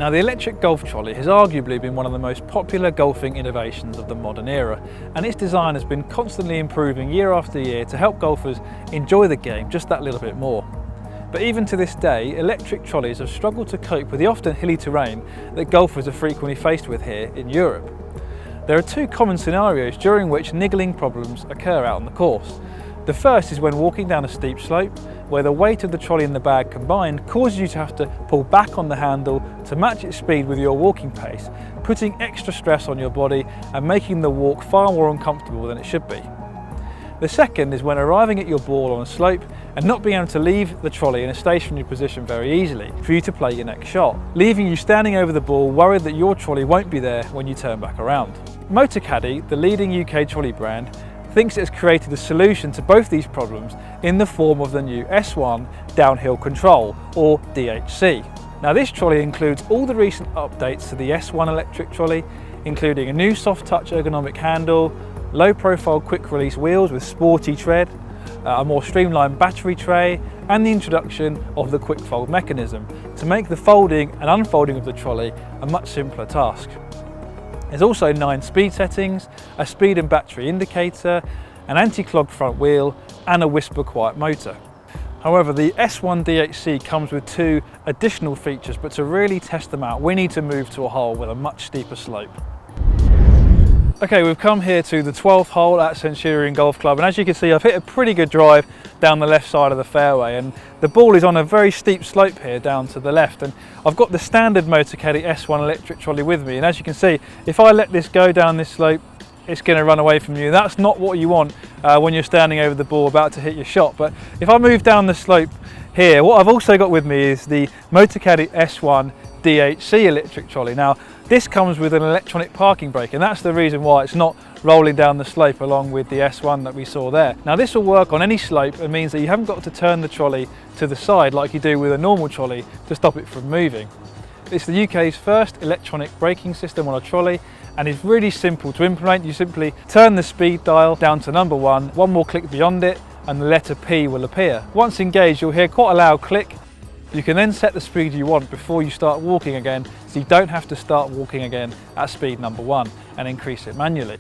Now, the electric golf trolley has arguably been one of the most popular golfing innovations of the modern era, and its design has been constantly improving year after year to help golfers enjoy the game just that little bit more. But even to this day, electric trolleys have struggled to cope with the often hilly terrain that golfers are frequently faced with here in Europe. There are two common scenarios during which niggling problems occur out on the course. The first is when walking down a steep slope, where the weight of the trolley and the bag combined causes you to have to pull back on the handle to match its speed with your walking pace, putting extra stress on your body and making the walk far more uncomfortable than it should be. The second is when arriving at your ball on a slope and not being able to leave the trolley in a stationary position very easily for you to play your next shot, leaving you standing over the ball worried that your trolley won't be there when you turn back around. Motocaddy, the leading UK trolley brand, thinks it has created a solution to both these problems in the form of the new S1 Downhill Control, or DHC. Now, this trolley includes all the recent updates to the S1 electric trolley, including a new soft touch ergonomic handle, low profile quick release wheels with sporty tread, a more streamlined battery tray, and the introduction of the quick fold mechanism to make the folding and unfolding of the trolley a much simpler task. There's also 9 speed settings, a speed and battery indicator, an anti-clog front wheel, and a whisper quiet motor. However, the S1 DHC comes with 2 additional features, but to really test them out, we need to move to a hole with a much steeper slope. Okay, we've come here to the 12th hole at Centurion Golf Club, and as you can see, I've hit a pretty good drive down the left side of the fairway, and the ball is on a very steep slope here down to the left, and I've got the standard Motocaddy S1 electric trolley with me, and as you can see, if I let this go down this slope, it's going to run away from you. That's not what you want when you're standing over the ball about to hit your shot. But if I move down the slope here, what I've also got with me is the Motocaddy S1 DHC electric trolley. Now, this comes with an electronic parking brake, and that's the reason why it's not rolling down the slope along with the S1 that we saw there. Now, this will work on any slope and means that you haven't got to turn the trolley to the side like you do with a normal trolley to stop it from moving. It's the UK's first electronic braking system on a trolley, and it's really simple to implement. You simply turn the speed dial down to number 1, one more click beyond it, and the letter P will appear. Once engaged, you'll hear quite a loud click. You can then set the speed you want before you start walking again, so you don't have to start walking again at speed number 1 and increase it manually.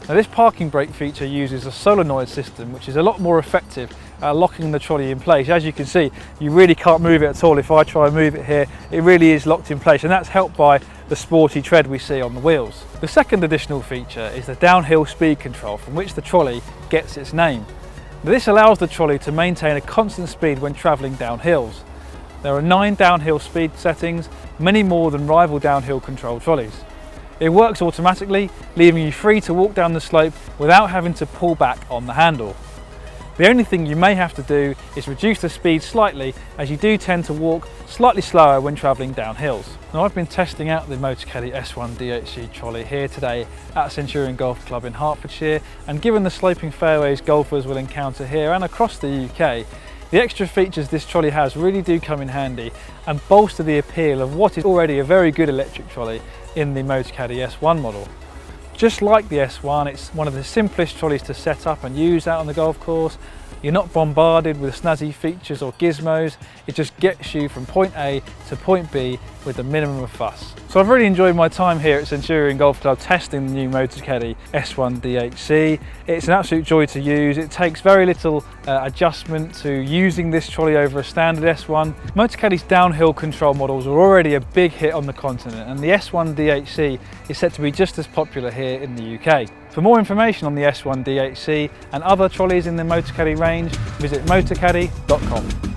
Now, this parking brake feature uses a solenoid system, which is a lot more effective at locking the trolley in place. As you can see, you really can't move it at all. If I try and move it here, it really is locked in place, and that's helped by the sporty tread we see on the wheels. The second additional feature is the downhill speed control, from which the trolley gets its name. Now, this allows the trolley to maintain a constant speed when travelling down hills. There are 9 downhill speed settings, many more than rival downhill control trolleys. It works automatically, leaving you free to walk down the slope without having to pull back on the handle. The only thing you may have to do is reduce the speed slightly, as you do tend to walk slightly slower when travelling down hills. Now, I've been testing out the Motocaddy S1 DHC trolley here today at Centurion Golf Club in Hertfordshire, and given the sloping fairways golfers will encounter here and across the UK, the extra features this trolley has really do come in handy and bolster the appeal of what is already a very good electric trolley in the Motocaddy S1 model. Just like the S1, it's one of the simplest trolleys to set up and use out on the golf course. You're not bombarded with snazzy features or gizmos. It just gets you from point A to point B with a minimum of fuss. So I've really enjoyed my time here at Centurion Golf Club testing the new Motocaddy S1 DHC. It's an absolute joy to use. It takes very little adjustment to using this trolley over a standard S1. Motocaddy's downhill control models are already a big hit on the continent, and the S1 DHC is set to be just as popular here in the UK. For more information on the S1 DHC and other trolleys in the Motocaddy range, visit motocaddy.com.